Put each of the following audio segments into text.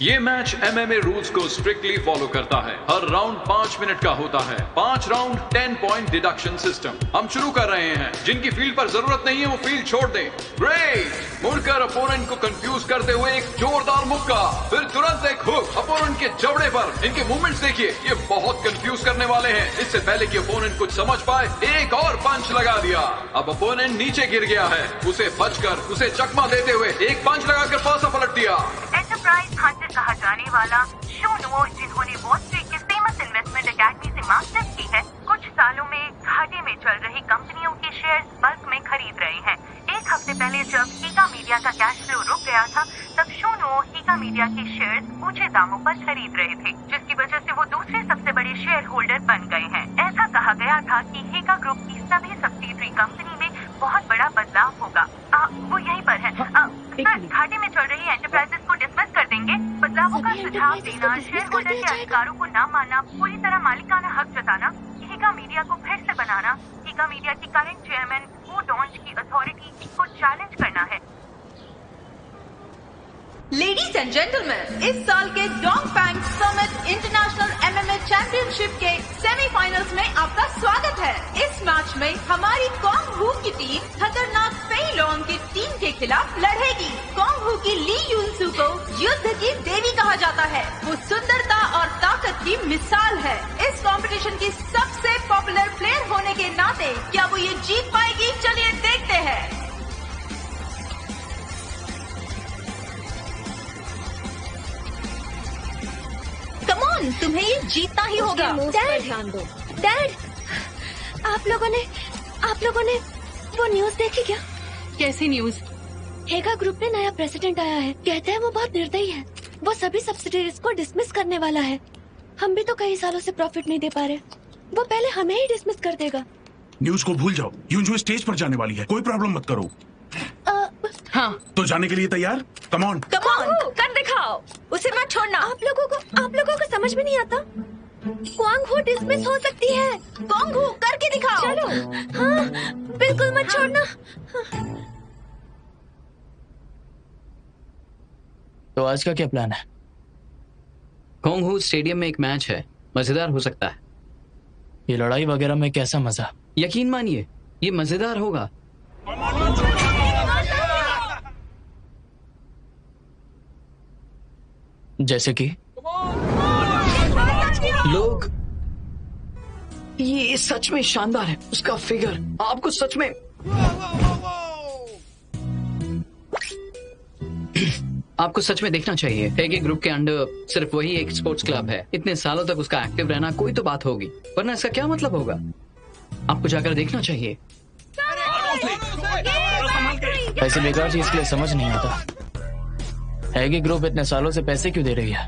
ये match MMA rules को strictly follow करता है। हर राउंड 5 मिनट का होता है। 5 राउंड 10 पॉइंट डिडक्शन सिस्टम। हम शुरू कर रहे हैं। जिनकी फील्ड पर जरूरत नहीं है वो फील्ड छोड़ दें। ग्रेट! मुड़कर अपोनेंट को कंफ्यूज करते हुए एक जोरदार मुक्का, फिर तुरंत एक हुक अपोनेंट के जबड़े पर। इनके मूवमेंट्स देखिए, ये बहुत कंफ्यूज करने वाले हैं। इससे पहले कि अपोनेंट कुछ समझ पाए, एक और पंच लगा दिया। अब अपोनेंट नीचे गिर गया है। उसे बचकर, उसे चकमा देते हुए एक पंच लगाकर पासा पलट दिया। एंटरप्राइज हंटर कहा जाने वाला शोनुओ, जिन्होंने वॉल स्ट्रीट के फेमस इन्वेस्टमेंट एकेडमी से मास्टर्स की है, कुछ सालों में घाटे में चल रही कंपनियों के शेयर बल्क में खरीद रहे हैं। एक हफ्ते पहले जब हीगा मीडिया का कैश फ्लो रुक गया था, तब शोनुओ हीगा मीडिया के शेयर्स ऊंचे दामों पर खरीद रहे थे, जिसकी वजह से वो दूसरे सबसे बड़े शेयर होल्डर बन गए हैं। ऐसा कहा गया था कि हीगा ग्रुप की सभी सब्सिडरी कंपनी में बहुत बड़ा बदलाव होगा। वो यहीं पर है। सर, घाटे में चल रही एंटरप्राइजेस को डिसमिस कर देंगे। बदलावों का सुझाव देना, शेयर होल्डर के अधिकारों को न मानना, पूरी तरह मालिकाना हक जताना, हीगा मीडिया को फिर से बनाना, हीगा मीडिया की करंट चेयरमैन वू डॉन्च की अथॉरिटी को चैलेंज करना है। लेडीज एंड जेंटलमैन, इस साल के Dong Fang summit international MMA championship के सेमीफाइनल्स में आपका स्वागत है। इस मैच में हमारी कॉन्ग हू की टीम खतरनाक फेई लॉन्ग की टीम के खिलाफ लड़ेगी। कॉन्ग हू की ली यूनसू को युद्ध की देवी कहा जाता है। वो सुंदरता और ताकत की मिसाल है। इस कंपटीशन की सबसे पॉपुलर प्लेयर होने के नाते क्या वो ये जीत पाएगी? चलिए देखते हैं। कमॉन, तुम्हें ये जीतना ही होगा। डैड, ध्यान दो। डैड, आप लोगों ने वो न्यूज देखी क्या? कैसी न्यूज? हेगा ग्रुप में नया प्रेसिडेंट आया है। कहते हैं वो बहुत निर्दयी है। वो सभी सब्सिडीज को डिसमिस करने वाला है। हम भी तो कई सालों से प्रॉफिट नहीं दे पा रहे। वो पहले हमें ही डिसमिस कर देगा। न्यूज को भूल जाओ। यूनजू स्टेज पर जाने वाली है, कोई प्रॉब्लम मत करो। हाँ, तो जाने के लिए तैयार? कम ऑन, कर दिखाओ। उसे मत छोड़ना। आप लोगों को समझ में नहीं आता। क्वांग हो डिसमिस हो सकती है। कॉन्ग हू करके दिखाओ। चलो। हाँ, बिल्कुल मत छोड़ना। तो आज का क्या प्लान है? कोंग हू स्टेडियम में एक मैच है, मजेदार हो सकता है। ये लड़ाई वगैरह में कैसा मजा? यकीन मानिए, ये मजेदार होगा। जैसे कि लोग, ये सच में शानदार है। उसका फिगर आपको सच में आपको सच में देखना चाहिए। हेगे ग्रुप के अंडर सिर्फ वही एक स्पोर्ट्स क्लब है। इतने सालों तक उसका एक्टिव रहना कोई तो बात होगी, वरना इसका क्या मतलब होगा? आपको जाकर देखना चाहिए। ऐसी बेकार चीज के लिए समझ नहीं आता। हेगे ग्रुप इतने सालों से पैसे क्यों दे रही है?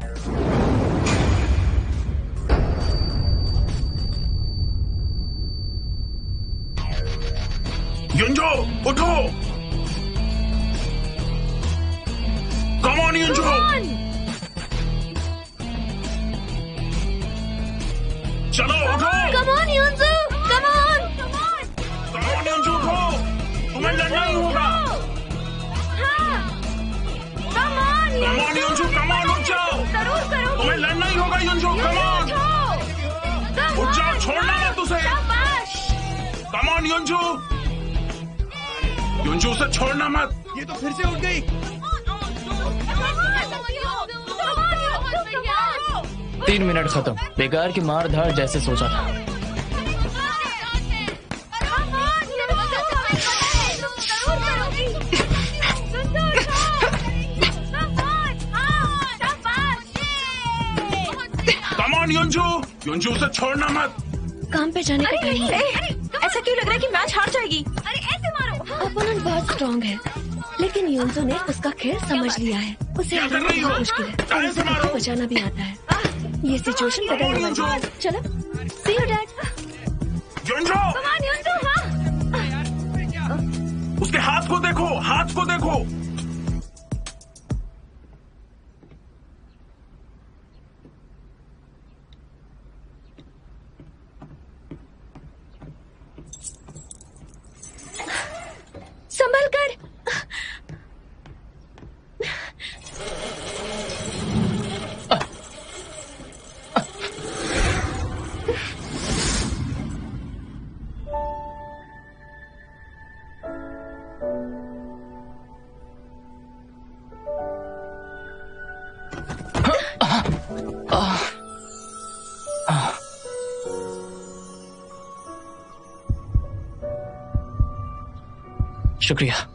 युंजो उठो। Come on Yunjo. चलो उठो। Come on Yunsu, come on. Come on Yunjo उठो। तुम्हें लड़ना ही होगा। कम ऑन युंजो, कम ऑन, उठ जाओ। जरूर करो। तुम्हें लड़ना ही होगा युंजो, कम ऑन। उठ जाओ, छोड़ना मत उसे। कम ऑन युंजो। युंजो उसे छोड़ना मत। ये तो फिर से उठ गई। 3 मिनट खत्म। बेकार की मार धाड़ जैसे सोचा था। कम ऑन युंजो, युंजो उसे छोड़ना मत। काम पे जाने का टाइम है। ऐसा क्यों लग रहा है कि मैच हार जाएगी? अरे ऐसे मारो। अपोनेंट बहुत स्ट्रांग है, लेकिन यूनसू ने उसका खेल समझ लिया है। उसे हराना बहुत मुश्किल है और उसे खुद को बचाना भी आता है। ये सिचुएशन बदलने वाली है। चलो, सी यू डैड। युंजो, उसके हाथ को देखो, हाथ को देखो। संभल कर। शुक्रिया।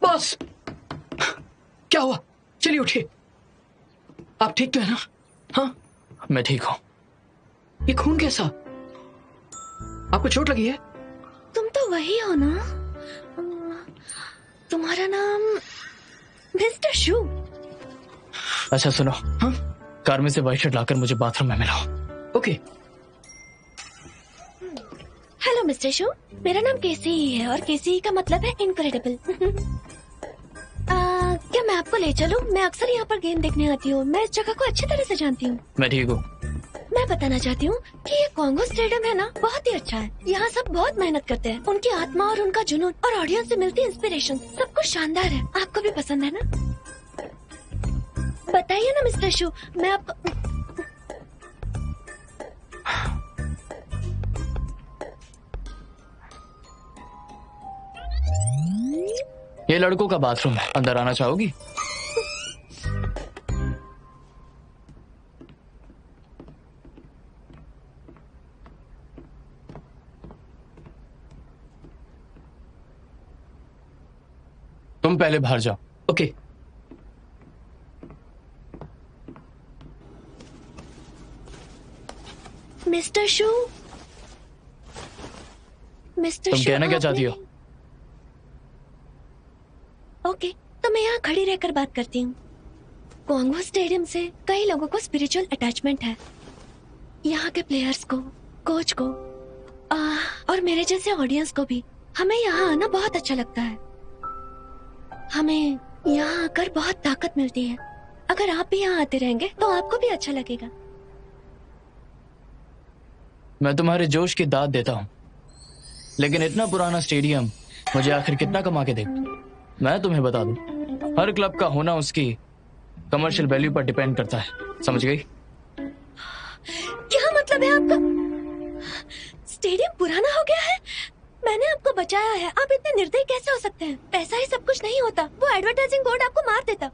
बॉस, क्या हुआ? चलिए उठिए। आप ठीक तो है ना? हाँ, मैं ठीक हूँ। ये खून कैसा? आपको चोट लगी है? तुम तो वही हो ना? तुम्हारा नाम मिस्टर शू? अच्छा सुनो, हाँ? कार में से व्हाइट शर्ट लाकर मुझे बाथरूम में मिलाओ। ओके। हेलो मिस्टर शू, मेरा नाम केसी ही है और केसी का मतलब है इनक्रेडिबल। क्या मैं आपको ले चलूं? मैं अक्सर यहाँ पर गेम देखने आती हूँ। मैं इस जगह को अच्छी तरह से जानती हूँ। मैं ठीक हूँ। मैं बताना चाहती हूँ कि ये कॉन्गो स्टेडियम है ना, बहुत ही अच्छा है। यहाँ सब बहुत मेहनत करते हैं। उनकी आत्मा और उनका जुनून और ऑडियंस से मिलती इंस्पिरेशन सब कुछ शानदार है। आपको भी पसंद है ना? बताइए ना मिस्टर शू, मैं आपको ये लड़कों का बाथरूम है, अंदर आना चाहोगी? तुम पहले बाहर जाओ। ओके। मिस्टर शू, मिस्टर तुम शू, कहना क्या चाहती हो? ओके, तो मैं यहाँ खड़ी रहकर बात करती हूँ। कॉन्गो स्टेडियम से कई लोगों को स्पिरिचुअल अटैचमेंट है। यहाँ के प्लेयर्स को, कोच को और मेरे जैसे ऑडियंस को भी। हमें यहाँ आना बहुत अच्छा लगता है। हमें यहाँ आकर बहुत ताकत मिलती है। अगर आप भी यहाँ आते रहेंगे तो आपको भी अच्छा लगेगा। मैं तुम्हारे जोश की दाद देता हूँ, लेकिन इतना पुराना स्टेडियम मुझे आखिर कितना कमा के देगा? मैं तुम्हें बता दूं, हर क्लब का होना उसकी कमर्शियल वैल्यू पर डिपेंड करता है। समझ गई? क्या मतलब है आपका? स्टेडियम पुराना हो गया है? मैंने आपको बचाया है। आप इतने निर्दयी कैसे हो सकते हैं? पैसा ही सब कुछ नहीं होता। वो एडवर्टाइजिंग बोर्ड आपको मार देता।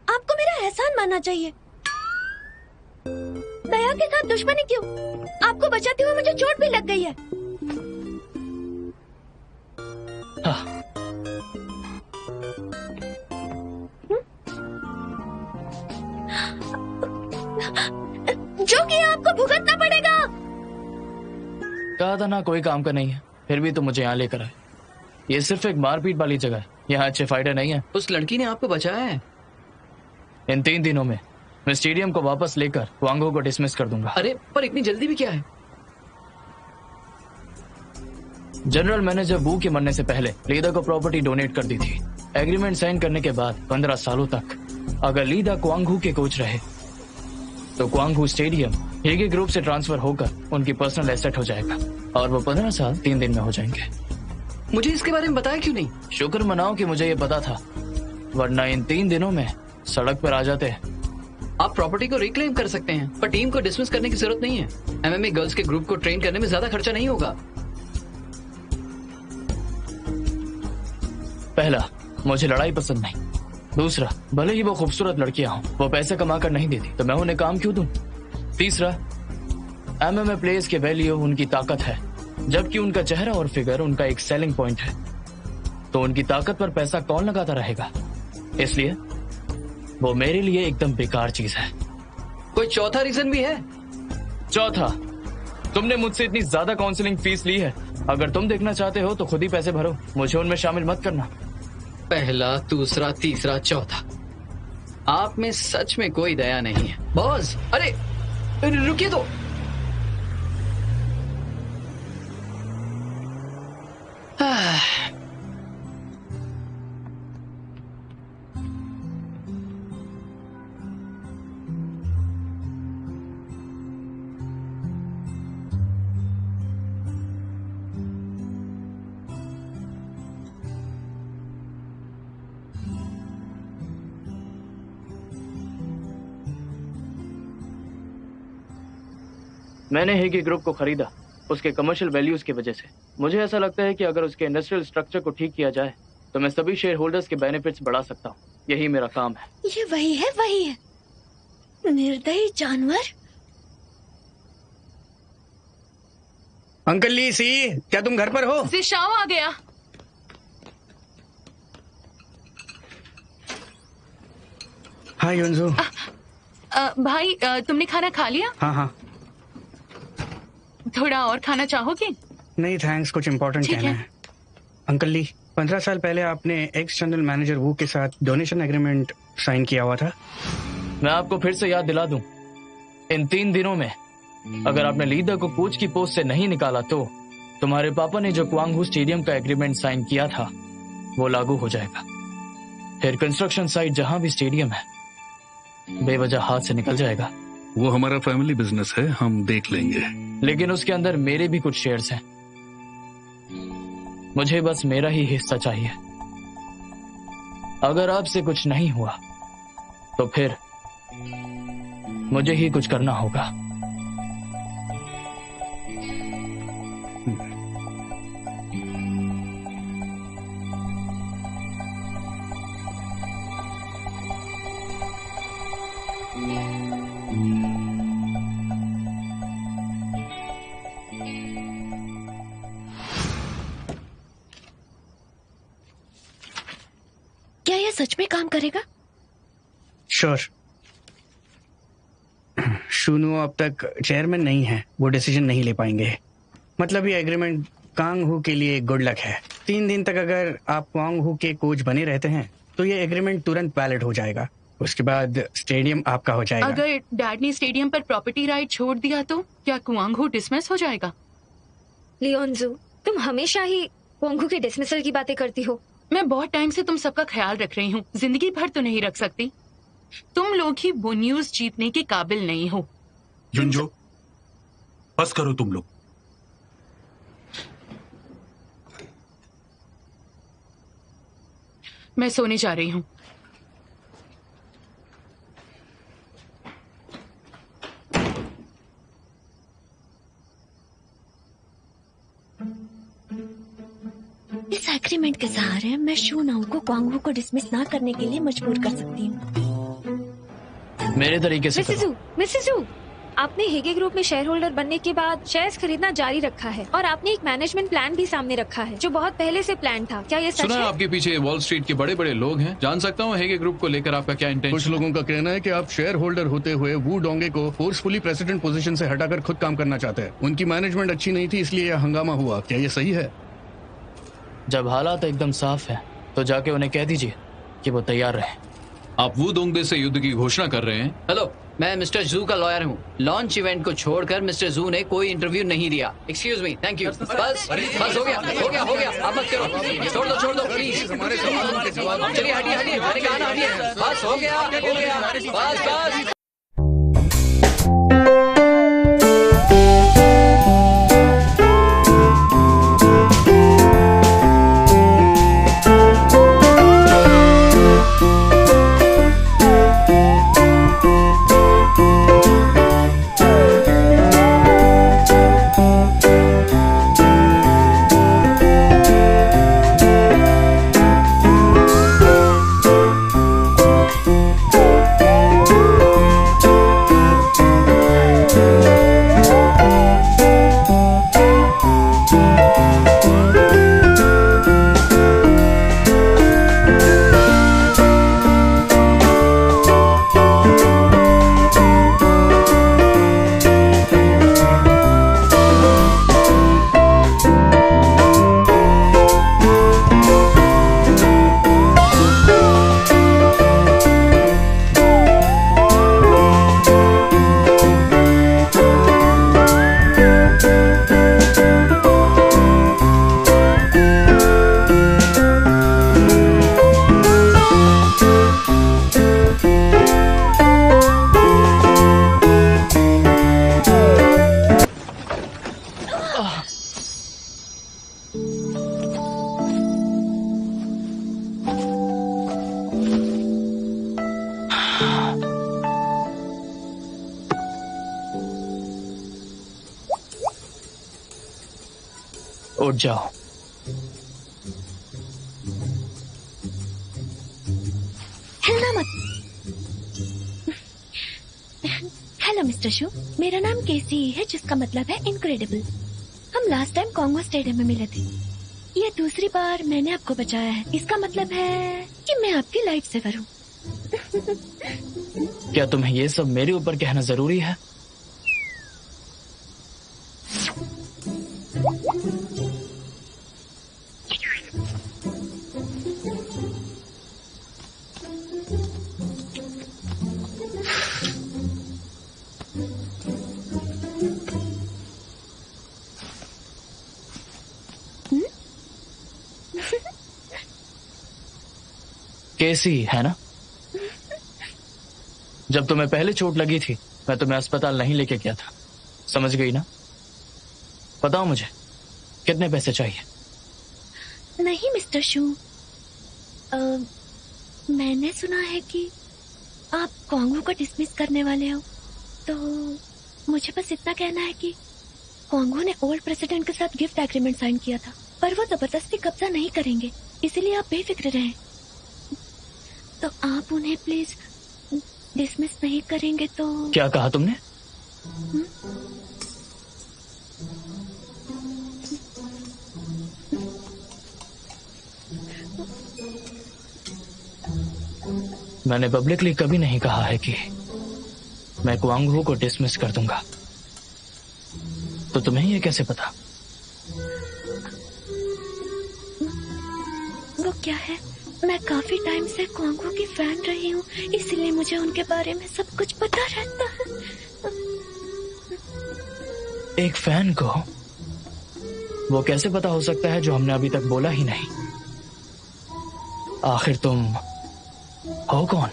आपको मेरा एहसान मानना चाहिए। दया के साथ दुश्मनी क्यों? आपको बचाते हुए मुझे चोट भी लग गई है। हाँ। जो किया आपको भुगतना पड़ेगा। कहा था ना कोई काम का नहीं है, फिर भी तुम मुझे यहाँ लेकर आए। ये सिर्फ एक मारपीट वाली जगह है, यहाँ अच्छे फाइटर नहीं है। उस लड़की ने आपको बचाया है। इन 3 दिनों में मैं स्टेडियम को वापस लेकर वांगो को डिसमिस कर दूंगा। अरे पर इतनी जल्दी भी क्या है? जनरल मैनेजर वू के मरने से पहले लीदा को प्रॉपर्टी डोनेट कर दी थी। एग्रीमेंट साइन करने के बाद 15 सालों तक अगर लीदा क्वांगहू के कोच रहे तो क्वांगहू स्टेडियम हेगे ग्रुप से ट्रांसफर होकर उनकी पर्सनल एसेट हो जाएगा और वो 15 साल 3 दिन में हो जाएंगे। मुझे इसके बारे में बताया क्यों नहीं? शुक्र मनाओ कि मुझे ये पता था, वरना इन 3 दिनों में सड़क पर आ जाते हैं। आप प्रॉपर्टी को रिक्लेम कर सकते हैं, पर टीम को डिसमिस करने की जरूरत नहीं है। एमएमए गर्ल्स के ग्रुप को ट्रेन करने में ज्यादा खर्चा नहीं होगा। पहला, मुझे लड़ाई पसंद नहीं। दूसरा, भले ही वो खूबसूरत लड़कियां हों, वो पैसे कमा कर नहीं देती तो मैं उन्हें काम क्यों दूं? तीसरा, एमएमए प्लेयर्स के वैल्यू उनकी ताकत है, जबकि उनका चेहरा और फिगर उनका एक सेलिंग पॉइंट है। तो उनकी ताकत पर पैसा कौन लगाता रहेगा? इसलिए वो मेरे लिए एकदम बेकार चीज है। कोई चौथा रीजन भी है? चौथा, तुमने मुझसे इतनी ज्यादा काउंसलिंग फीस ली है। अगर तुम देखना चाहते हो तो खुद ही पैसे भरो, मुझे उनमें शामिल मत करना। पहला, दूसरा, तीसरा, चौथा। आप में सच में कोई दया नहीं है बॉस। अरे रुकिए तो। मैंने हेगी ग्रुप को खरीदा उसके कमर्शियल वैल्यूज की वजह से। मुझे ऐसा लगता है कि अगर उसके इंडस्ट्रियल स्ट्रक्चर को ठीक किया जाए तो मैं सभी शेयर होल्डर्स के बेनिफिट्स बढ़ा सकता हूँ। यही मेरा काम है। ये वही है निर्दयी जानवर। अंकल ली सी, क्या तुम घर पर हो? जिशाओ आ गया। हाय युनजू। भाई तुमने खाना खा लिया? हाँ। थोड़ा और खाना चाहोगे? नहीं थैंक्स, कुछ इम्पोर्टेंट कहना है। अंकल ली, 15 साल पहले आपने एक्स जनरल मैनेजर वू के साथ डोनेशन एग्रीमेंट साइन किया हुआ था। मैं आपको फिर से याद दिला दूं, इन 3 दिनों में अगर आपने लीडर को कोच की पोस्ट से नहीं निकाला तो तुम्हारे पापा ने जो क्वांगहू स्टेडियम का एग्रीमेंट साइन किया था वो लागू हो जाएगा। फिर कंस्ट्रक्शन साइट जहां भी स्टेडियम है बेवजह हाथ से निकल जाएगा। वो हमारा फैमिली बिजनेस है, हम देख लेंगे। लेकिन उसके अंदर मेरे भी कुछ शेयर्स हैं। मुझे बस मेरा ही हिस्सा चाहिए। अगर आपसे कुछ नहीं हुआ तो फिर मुझे ही कुछ करना होगा। क्या यह सच में काम करेगा? श्योर। शुनू अब तक चेयरमैन नहीं है, वो डिसीजन नहीं ले पाएंगे। मतलब ये एग्रीमेंट कांगहू के लिए गुड लक है। 3 दिन तक अगर आप कांगहू के कोच बने रहते हैं तो ये एग्रीमेंट तुरंत वैलिड हो जाएगा। उसके बाद स्टेडियम आपका हो जाएगा। अगर डैड ने स्टेडियम पर प्रॉपर्टी राइट छोड़ दिया तो क्या क्वांगहू डिसमिस हो जाएगा? लियोनजू, तुम हमेशा ही क्वांगहू के डिसमिसल की बातें करती हो। मैं बहुत टाइम से तुम सबका ख्याल रख रही हूँ, जिंदगी भर तो नहीं रख सकती। तुम लोग ही वो न्यूज जीतने के काबिल नहीं हो। युनजो, बस करो तुम लोग। मैं सोने जा रही हूँ। इस एग्रीमेंट के सहारे मैं शूनाऊ को क्वांगहू को डिसमिस ना करने के लिए मजबूर कर सकती हूँ। मेरे तरीके से मिसेस जू, आपने हेगे ग्रुप में शेयर होल्डर बनने के बाद शेयर्स खरीदना जारी रखा है और आपने एक मैनेजमेंट प्लान भी सामने रखा है जो बहुत पहले से प्लान था। क्या ये सच सुना है? आपके पीछे वॉल स्ट्रीट के बड़े बड़े लोग हैं। जान सकता हूँ हेगे ग्रुप को लेकर आपका क्या इंटेंशन? कुछ लोगों का कहना है कि आप शेयर होल्डर होते हुए वू डोंगे को फोर्सफुली प्रेसिडेंट पोजीशन से हटाकर खुद काम करना चाहते हैं। उनकी मैनेजमेंट अच्छी नहीं थी इसलिए यह हंगामा हुआ। क्या ये सही है? जब हालात एकदम साफ है तो जाके उन्हें कह दीजिए कि वो तैयार रहे। आप वू दोंगे से युद्ध की घोषणा कर रहे हैं? हेलो, मैं मिस्टर जू का लॉयर हूँ। लॉन्च इवेंट को छोड़कर मिस्टर जू ने कोई इंटरव्यू नहीं दिया। Excuse me, thank you. बस हो गया। अब मत करो, छोड़ दो प्लीज। चलिए हटिए, मैंने कहा ना हटिए। बस हो गया, बस। उठ जाओ। हिलना मत। हेलो मिस्टर शू, मेरा नाम केसी है, जिसका मतलब है इनक्रेडिबल। हम लास्ट टाइम कॉन्गो स्टेडियम में मिले थे। ये दूसरी बार मैंने आपको बचाया है। इसका मतलब है कि मैं आपकी लाइफ सेवर हूँ। क्या तुम्हें ये सब मेरे ऊपर कहना जरूरी है? केसी है ना? जब तुम्हें पहले चोट लगी थी मैं तुम्हें अस्पताल नहीं लेके गया था, समझ गई ना? बताओ मुझे कितने पैसे चाहिए? नहीं मिस्टर शू, मैंने सुना है कि आप कॉन्गो को डिसमिस करने वाले हो, तो मुझे बस इतना कहना है कि कॉन्गो ने ओल्ड प्रेसिडेंट के साथ गिफ्ट एग्रीमेंट साइन किया था, पर वो जबरदस्ती कब्जा नहीं करेंगे, इसलिए आप बेफिक्र रहें। तो आप उन्हें प्लीज डिसमिस नहीं करेंगे तो? क्या कहा तुमने? मैंने पब्लिकली कभी नहीं कहा है कि मैं क्वांगहू को डिसमिस कर दूंगा। तो तुम्हें ये कैसे पता? वो क्या है, मैं काफी टाइम से कॉन्गो की फैन रही हूँ, इसलिए मुझे उनके बारे में सब कुछ पता रहता है। एक फैन को वो कैसे पता हो सकता है जो हमने अभी तक बोला ही नहीं? आखिर तुम हो कौन?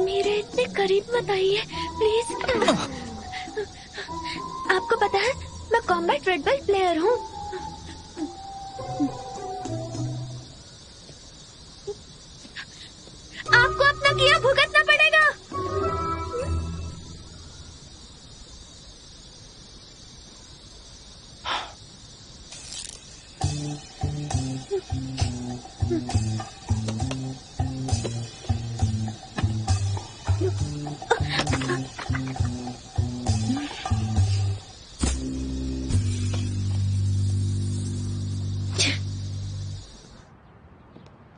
मेरे इतने करीब मत आइए प्लीज। आपको पता है मैं कॉम्बैट रेड बेल्ट प्लेयर हूँ। आपको अपना किया भुगतना पड़ेगा।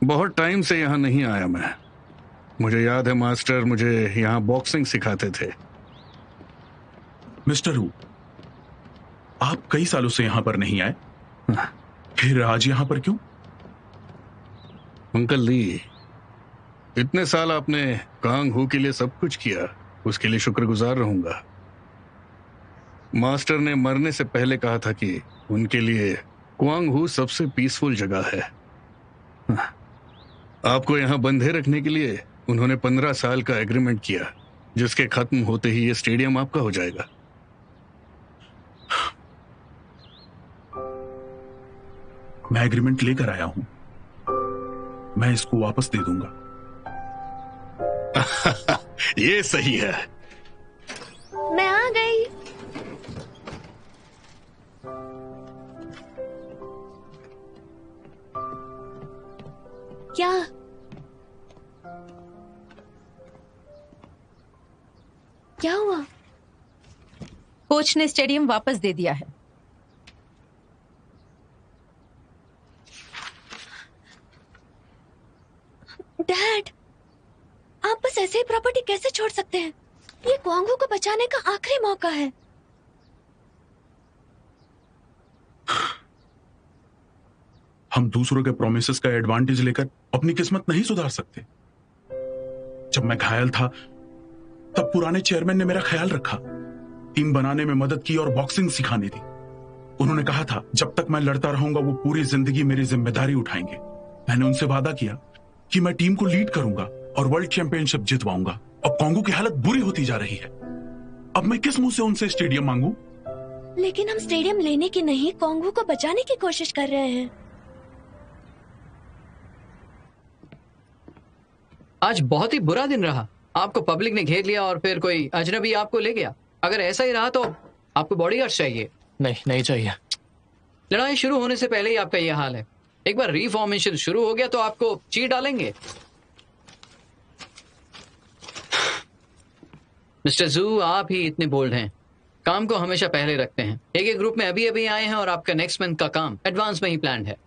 बहुत टाइम से यहाँ नहीं आया मैं। मुझे याद है मास्टर मुझे यहाँ बॉक्सिंग सिखाते थे। मिस्टर हू, आप कई सालों से यहाँ पर नहीं आए, फिर आज यहाँ पर क्यों? अंकल ली, इतने साल आपने कांग हू के लिए सब कुछ किया, उसके लिए शुक्रगुजार रहूंगा। मास्टर ने मरने से पहले कहा था कि उनके लिए क्वांग हू सबसे पीसफुल जगह है। आपको यहाँ बंधे रखने के लिए उन्होंने 15 साल का एग्रीमेंट किया, जिसके खत्म होते ही ये स्टेडियम आपका हो जाएगा। मैं एग्रीमेंट लेकर आया हूं, मैं इसको वापस दे दूंगा। ये सही है। मैं आ गई। क्या? क्या हुआ? कोच ने स्टेडियम वापस दे दिया है। डैड, आप बस ऐसे ही प्रॉपर्टी कैसे छोड़ सकते हैं? ये क्वांगहू को बचाने का आखिरी मौका है। हम दूसरों के प्रोमिसेस का एडवांटेज लेकर अपनी किस्मत नहीं सुधार सकते। जब मैं घायल था तब पुराने चेयरमैन ने मेरा ख्याल रखा, टीम बनाने में मदद की और बॉक्सिंग सिखानी थी। उन्होंने कहा था जब तक मैं लड़ता रहूंगा वो पूरी जिंदगी मेरी जिम्मेदारी उठाएंगे। मैंने उनसे वादा किया कि मैं टीम को लीड करूंगा और वर्ल्ड चैंपियनशिप जितवाऊंगा। अब कॉन्गो की हालत बुरी होती जा रही है। अब मैं किस मुंह से उनसे स्टेडियम मांगू? लेकिन हम स्टेडियम लेने की नहीं, कॉन्गो को बचाने की कोशिश कर रहे हैं। आज बहुत ही बुरा दिन रहा। आपको पब्लिक ने घेर लिया और फिर कोई अजनबी आपको ले गया। अगर ऐसा ही रहा तो आपको बॉडीगार्ड चाहिए? नहीं चाहिए। लड़ाई शुरू होने से पहले ही आपका ये हाल है। एक बार रिफॉर्मेशन शुरू हो गया तो आपको चीर डालेंगे। मिस्टर जू, आप ही इतने बोल्ड हैं, काम को हमेशा पहले रखते हैं। एक ग्रुप में अभी अभी आए हैं और आपका नेक्स्ट मंथ का काम एडवांस में ही प्लान्ड है।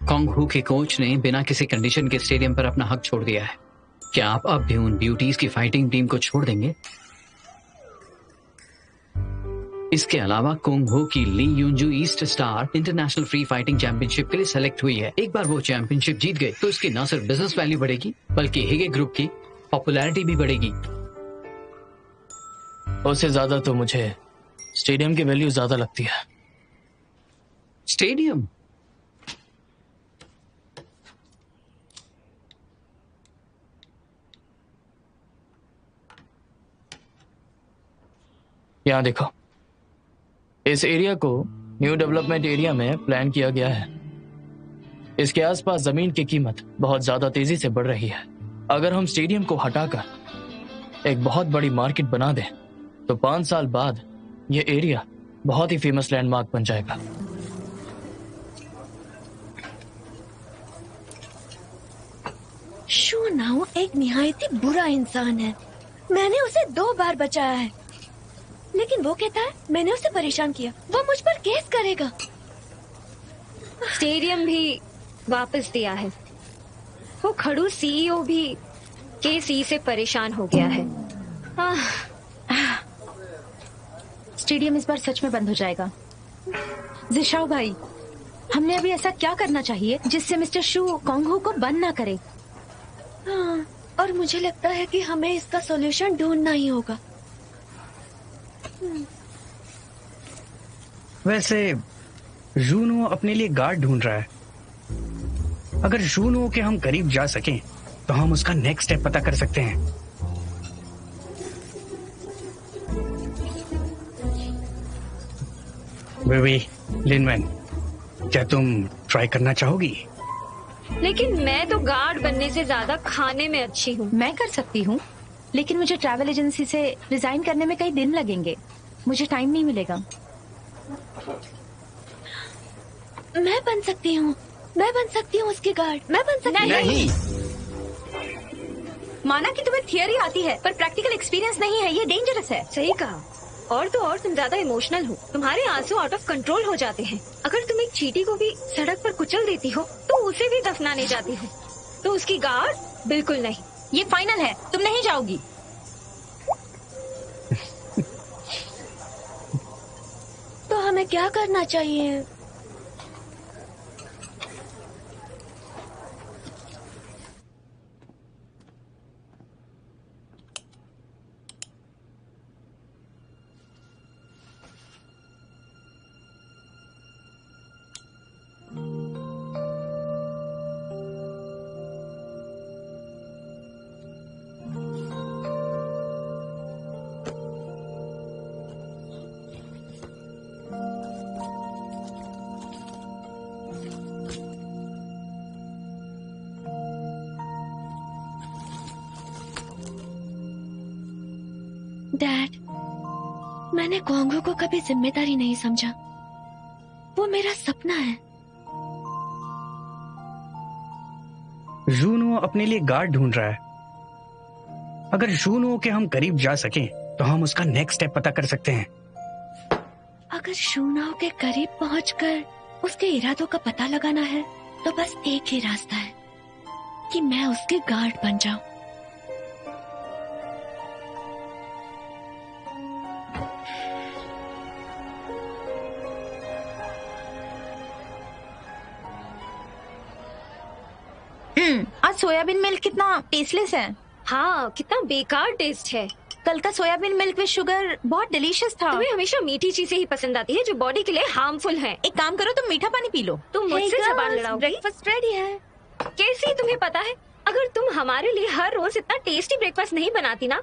कॉन्ग हू के कोच ने बिना किसी कंडीशन के स्टेडियम पर अपना हक छोड़ दिया है। क्या आप अब भी उन ब्यूटीज की फाइटिंग टीम को छोड़ देंगे? इसके अलावा कोंग हो की Lee Yunju East Star International Free Fighting Championship के लिए सेलेक्ट हुई है। एक बार वो चैंपियनशिप जीत गए तो इसकी न सिर्फ बिजनेस वैल्यू बढ़ेगी बल्कि हिगे ग्रुप की पॉपुलैरिटी भी बढ़ेगी। उससे ज्यादा तो मुझे स्टेडियम की वैल्यू ज्यादा लगती है। स्टेडियम? यहाँ देखो, इस एरिया को न्यू डेवलपमेंट एरिया में प्लान किया गया है। इसके आसपास जमीन की कीमत बहुत ज्यादा तेजी से बढ़ रही है। अगर हम स्टेडियम को हटाकर एक बहुत बड़ी मार्केट बना दें तो 5 साल बाद ये एरिया बहुत ही फेमस लैंडमार्क बन जाएगा। शू नाउ एक निहायत ही बुरा इंसान है। मैंने उसे 2 बार बचाया है, लेकिन वो कहता है मैंने उसे परेशान किया। वो मुझ पर केस करेगा। स्टेडियम भी वापस दिया है। वो खड़ू सीईओ भी केसी से परेशान हो गया है। स्टेडियम इस बार सच में बंद हो जाएगा। जिशाओ भाई, हमने अभी ऐसा क्या करना चाहिए जिससे मिस्टर शू कॉन्ग हू को बंद ना करे? हाँ, और मुझे लगता है कि हमें इसका सॉल्यूशन ढूंढना ही होगा। वैसे जूनो अपने लिए गार्ड ढूंढ रहा है। अगर जूनो के हम करीब जा सकें तो हम उसका नेक्स्ट स्टेप पता कर सकते हैं। बेबी लिनमैन, क्या तुम ट्राई करना चाहोगी? लेकिन मैं तो गार्ड बनने से ज्यादा खाने में अच्छी हूँ। मैं कर सकती हूँ, लेकिन मुझे ट्रैवल एजेंसी से रिजाइन करने में कई दिन लगेंगे। मुझे टाइम नहीं मिलेगा। मैं बन सकती हूँ उसकी गार्ड। मैं बन सकती हूँ। नहीं। माना कि तुम्हें थियरी आती है पर प्रैक्टिकल एक्सपीरियंस नहीं है, ये डेंजरस है। सही कहा। और तो और तुम ज्यादा इमोशनल हो, तुम्हारे आंसू आउट ऑफ कंट्रोल हो जाते हैं। अगर तुम एक चींटी को भी सड़क पर कुचल देती हो तो उसे भी दफनाने जाती हो, तो उसकी गार्ड बिल्कुल नहीं। ये फाइनल है, तुम नहीं जाओगी। तो हमें क्या करना चाहिए? डैड, मैंने कॉन्गो को कभी जिम्मेदारी नहीं समझा। वो मेरा सपना है। जूनो अपने लिए गार्ड ढूंढ रहा है। अगर जूनो के हम करीब जा सकें तो हम उसका नेक्स्ट स्टेप पता कर सकते हैं। अगर शूनाओ के करीब पहुंचकर उसके इरादों का पता लगाना है तो बस एक ही रास्ता है कि मैं उसके गार्ड बन जाऊं। आज सोयाबीन मिल्क कितना टेस्टलेस है। हाँ, कितना बेकार टेस्ट है। कल का सोयाबीन मिल्क विद शुगर बहुत डिलीशियस था। तुम्हें हमेशा मीठी चीजें ही पसंद आती है जो बॉडी के लिए हार्मफुल है। एक काम करो, तुम मीठा पानी पी लो। तुम मुझसे जबान लड़ाओ। ब्रेकफास्ट रेडी है। कैसी तुम्हें पता है, अगर तुम हमारे लिए हर रोज इतना टेस्टी ब्रेकफास्ट नहीं बनाती ना,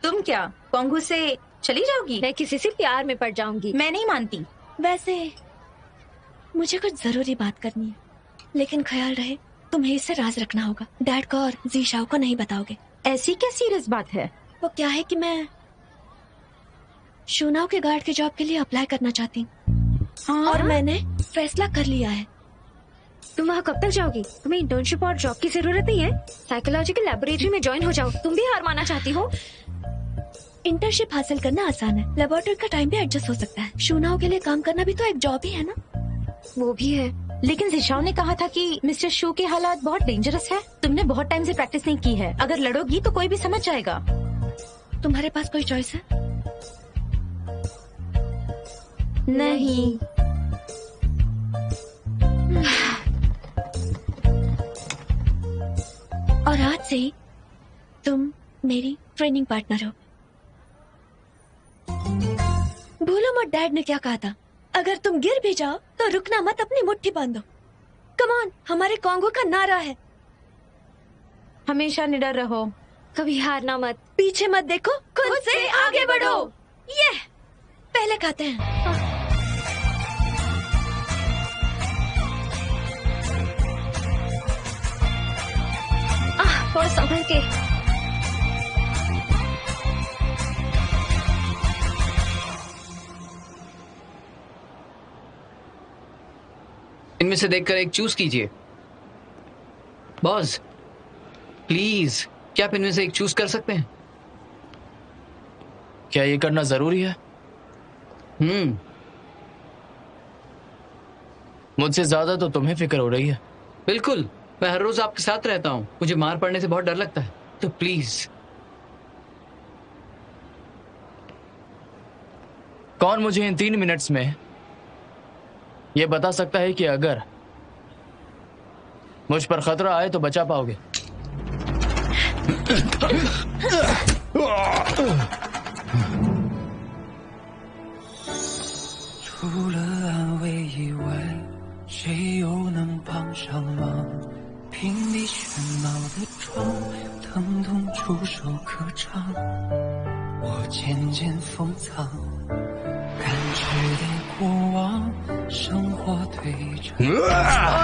तुम क्या कॉन्गो से चली जाओगी? मैं किसी से प्यार में पड़ जाऊंगी। मैं नहीं मानती। वैसे मुझे कुछ जरूरी बात करनी है, लेकिन ख्याल रहे तुम्हें इससे राज रखना होगा। डैड को और जीशाओ को नहीं बताओगे। ऐसी क्या सीरियस बात है? वो क्या है कि मैं शूनाओ के गार्ड के जॉब के लिए अप्लाई करना चाहती हूँ और मैंने फैसला कर लिया है। तुम वहाँ कब तक जाओगी? तुम्हें इंटर्नशिप और जॉब की जरूरत नहीं है? साइकोलॉजिकल लैबोरेटरी में ज्वाइन हो जाओ। तुम भी हार माना चाहती हो? इंटर्नशिप हासिल करना आसान है, लेबोरेटरी का टाइम भी एडजस्ट हो सकता है। शूनाओ के लिए काम करना भी तो एक जॉब ही है ना। वो भी है, लेकिन जिशाओ ने कहा था कि मिस्टर शू के हालात बहुत डेंजरस है। तुमने बहुत टाइम से प्रैक्टिस नहीं की है, अगर लड़ोगी तो कोई भी समझ जाएगा। तुम्हारे पास कोई चॉइस है? नहीं। और आज से ही तुम मेरी ट्रेनिंग पार्टनर हो। भूलो मत डैड ने क्या कहा था, अगर तुम गिर भी जाओ तो रुकना मत, अपनी मुट्ठी बांधो। कम ऑन, हमारे कॉन्गो का नारा है, हमेशा निडर रहो, कभी हारना मत, पीछे मत देखो, खुद से आगे बढ़ो। ये पहले खाते हैं। और संभल के। इनमें से देखकर एक चूज कीजिए। बॉस प्लीज, क्या आप इनमें से एक चूज कर सकते हैं? क्या ये करना जरूरी है? मुझसे ज्यादा तो तुम्हें फिक्र हो रही है। बिल्कुल, मैं हर रोज आपके साथ रहता हूँ, मुझे मार पड़ने से बहुत डर लगता है, तो प्लीज। कौन मुझे इन 3 मिनट्स में ये बता सकता है कि अगर मुझ पर खतरा आए तो बचा पाओगे?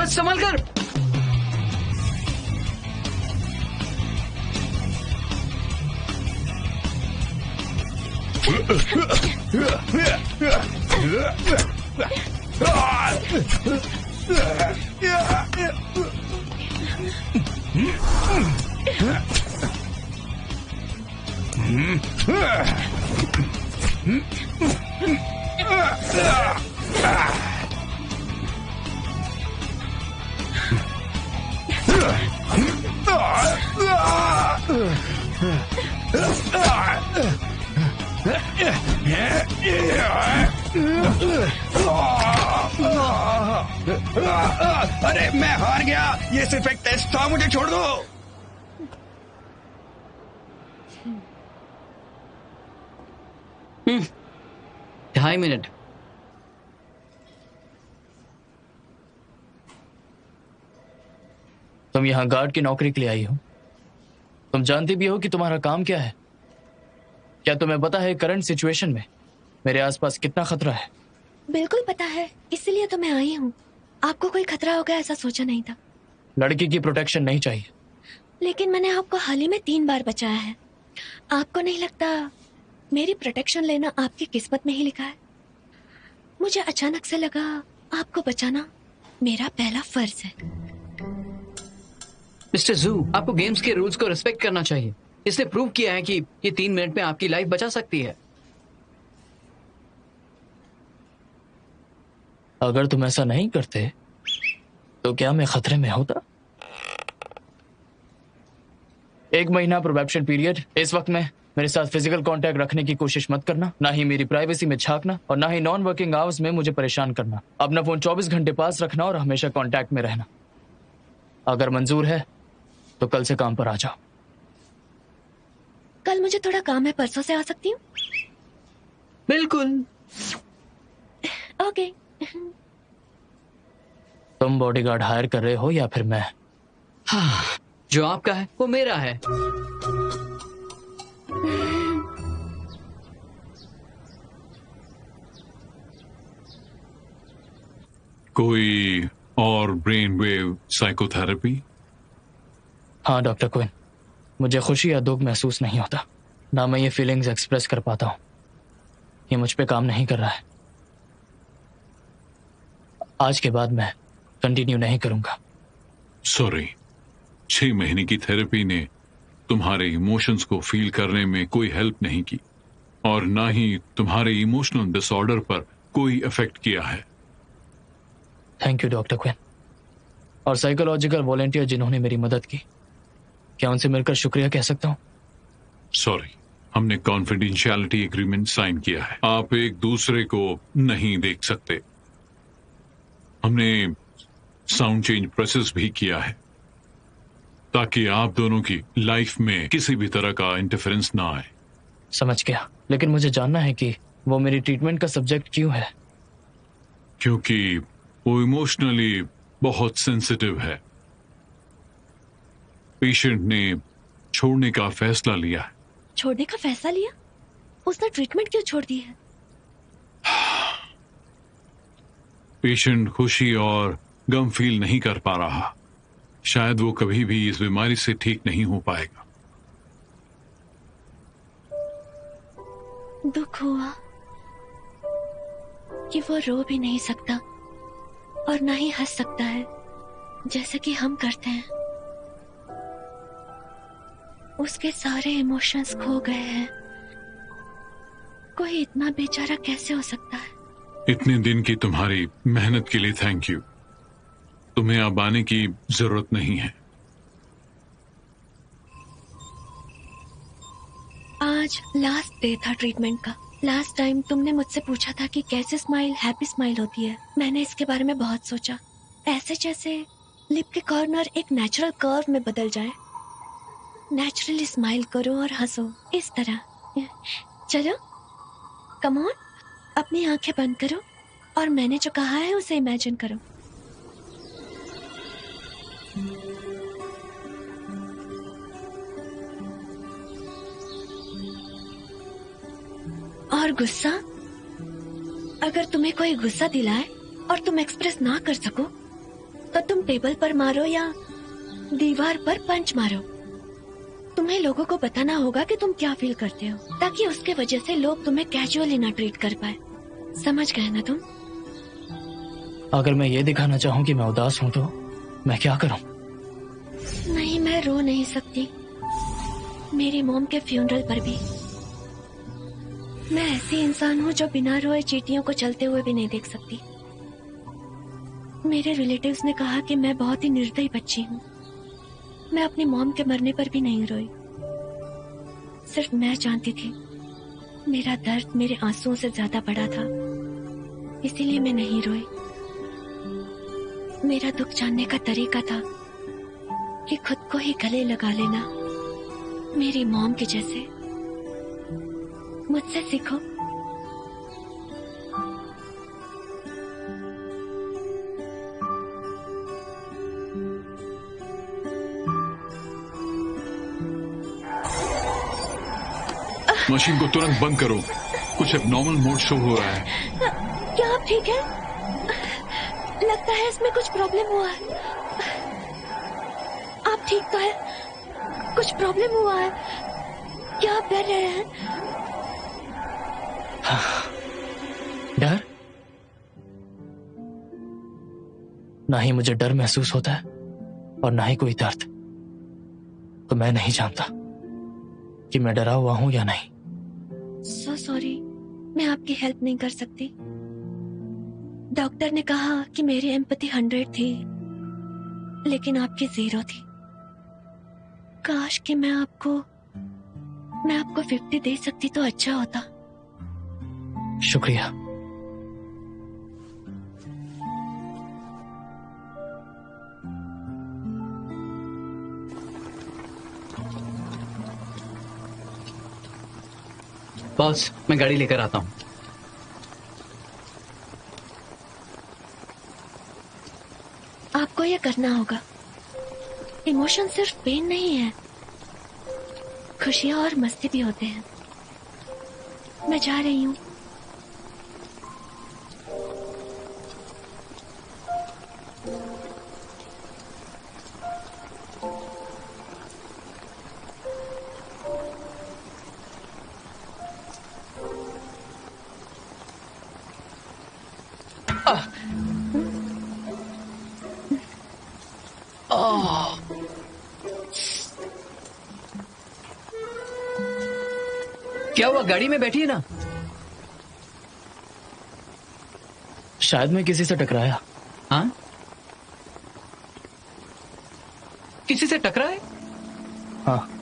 संभल कर। अरे मैं हार गया, ये सिर्फ एक टेस्ट था, मुझे छोड़ दो। ढाई मिनट। तुम यहाँ गार्ड की नौकरी के लिए आई हो, तुम जानती भी हो कि तुम्हारा काम क्या है। क्या तुम्हें पता है करंट सिचुएशन में मेरे आसपास कितना खतरा है? बिल्कुल पता है, इसलिए तो मैं आई हूँ। आपको कोई खतरा होगा ऐसा सोचा नहीं था। लड़की की प्रोटेक्शन नहीं चाहिए। लेकिन मैंने आपको हाल ही में 3 बार बचाया है। आपको नहीं लगता मेरी प्रोटेक्शन लेना आपकी किस्मत में ही लिखा है? मुझे अचानक से लगा आपको बचाना मेरा पहला फर्ज है। मिस्टर जू, आपको गेम्स के रूल्स को रिस्पेक्ट करना चाहिए। इसने प्रूव किया है कि ये 3 मिनट में आपकी लाइफ बचा सकती है। अगर तुम ऐसा नहीं करते तो क्या मैं खतरे में होता? 1 महीना प्रोबेप्शन पीरियड। इस वक्त में मेरे साथ फिजिकल कांटेक्ट रखने की कोशिश मत करना, ना ही मेरी प्राइवेसी में झांकना और ना ही नॉन वर्किंग आवर्स में मुझे परेशान करना। अपना फोन 24 घंटे पास रखना और हमेशा कांटेक्ट में रहना। अगर मंजूर है तो कल से काम पर आ जाओ। कल मुझे थोड़ा काम है, परसों से आ सकती हूँ? बिल्कुल। ओके। तुम बॉडीगार्ड हायर कर रहे हो या फिर मैं? हाँ, जो आपका है वो मेरा है। कोई और ब्रेन वेव साइकोथेरेपी? हाँ डॉक्टर क्विन, मुझे खुशी या दुख महसूस नहीं होता, ना मैं ये फीलिंग्स एक्सप्रेस कर पाता हूँ। ये मुझ पे काम नहीं कर रहा है। आज के बाद मैं कंटिन्यू नहीं करूंगा। सॉरी, 6 महीने की थेरेपी ने तुम्हारे इमोशंस को फील करने में कोई हेल्प नहीं की और ना ही तुम्हारे इमोशनल डिसऑर्डर पर कोई इफेक्ट किया है। Thank you doctor Quinn. और साइकोलॉजिकल वॉलंटियर जिन्होंने मेरी मदद की, क्या उनसे मिलकर शुक्रिया कह सकता हूँ? सॉरी, हमने कॉन्फिडेंशियलिटी एग्रीमेंट साइन किया है। आप एक दूसरे को नहीं देख सकते। हमने साउंड चेंज प्रोसेस भी किया है ताकि आप दोनों की लाइफ में किसी भी तरह का इंटरफेरेंस ना आए। समझ गया, लेकिन मुझे जानना है कि वो मेरी ट्रीटमेंट का सब्जेक्ट क्यों है? क्योंकि वो इमोशनली बहुत सेंसिटिव है। पेशेंट ने छोड़ने का फैसला लिया है। छोड़ने का फैसला लिया? उसने ट्रीटमेंट क्यों छोड़ दी है? पेशेंट खुशी और गम फील नहीं कर पा रहा। शायद वो कभी भी इस बीमारी से ठीक नहीं हो पाएगा। दुख हुआ कि वो रो भी नहीं सकता और ना ही हंस सकता है जैसे कि हम करते हैं। उसके सारे इमोशंस खो गए हैं। कोई इतना बेचारा कैसे हो सकता है? इतने दिन की तुम्हारी मेहनत के लिए थैंक यू। तुम्हें अब आने की जरूरत नहीं है। आज लास्ट डे था ट्रीटमेंट का। लास्ट टाइम तुमने मुझसे पूछा था कि कैसे स्माइल हैप्पी स्माइल होती है। मैंने इसके बारे में बहुत सोचा, ऐसे जैसे लिप के कॉर्नर एक नेचुरल कर्व में बदल जाए। नेचुरली स्माइल करो और हंसो, इस तरह। चलो कम ऑन, अपनी आंखें बंद करो और मैंने जो कहा है उसे इमेजिन करो। और गुस्सा, अगर तुम्हें कोई गुस्सा दिलाए और तुम एक्सप्रेस ना कर सको तो तुम टेबल पर मारो या दीवार पर पंच मारो। तुम्हें लोगों को बताना होगा कि तुम क्या फील करते हो, ताकि उसके वजह से लोग तुम्हें कैजुअली ना ट्रीट कर पाए। समझ गए ना तुम? अगर मैं ये दिखाना चाहूँ कि मैं उदास हूँ तो मैं क्या करूँ? नहीं, मैं रो नहीं सकती। मेरी मॉम के फ्यूनरल पर भी। मैं ऐसी इंसान हूँ जो बिना रोए चींटियों को चलते हुए भी नहीं देख सकती। मेरे रिलेटिव्स ने कहा कि मैं बहुत ही निर्दयी बच्ची हूँ। मैं अपनी मॉम के मरने पर भी नहीं रोई। सिर्फ मैं जानती थी मेरा दर्द मेरे आंसुओं से ज्यादा बड़ा था, इसीलिए मैं नहीं रोई। मेरा दुख जानने का तरीका था कि खुद को ही गले लगा लेना, मेरी मॉम के जैसे। मुझसे सीखो। मशीन को तुरंत बंद करो। कुछ एबनॉर्मल मोड शो हो रहा है। क्या आप ठीक है? लगता है इसमें कुछ प्रॉब्लम हुआ है। आप ठीक तो है? कुछ प्रॉब्लम हुआ है? क्या आप डर रहे हैं? डर? ना ही मुझे डर महसूस होता है और ना ही कोई दर्द। तो मैं नहीं जानता कि मैं डरा हुआ हूं या नहीं। सो सॉरी, मैं आपकी हेल्प नहीं कर सकती। डॉक्टर ने कहा कि मेरी एम्पैथी 100 थी, लेकिन आपकी 0 थी। काश कि मैं आपको 50 दे सकती तो अच्छा होता। शुक्रिया। बॉस, मैं गाड़ी लेकर आता हूँ। आपको ये करना होगा। इमोशन सिर्फ पेन नहीं है, खुशियाँ और मस्ती भी होते हैं। मैं जा रही हूँ। क्या हुआ? गाड़ी में बैठी है ना? शायद मैं किसी से टकराया। हाँ? किसी से टकराए? हाँ।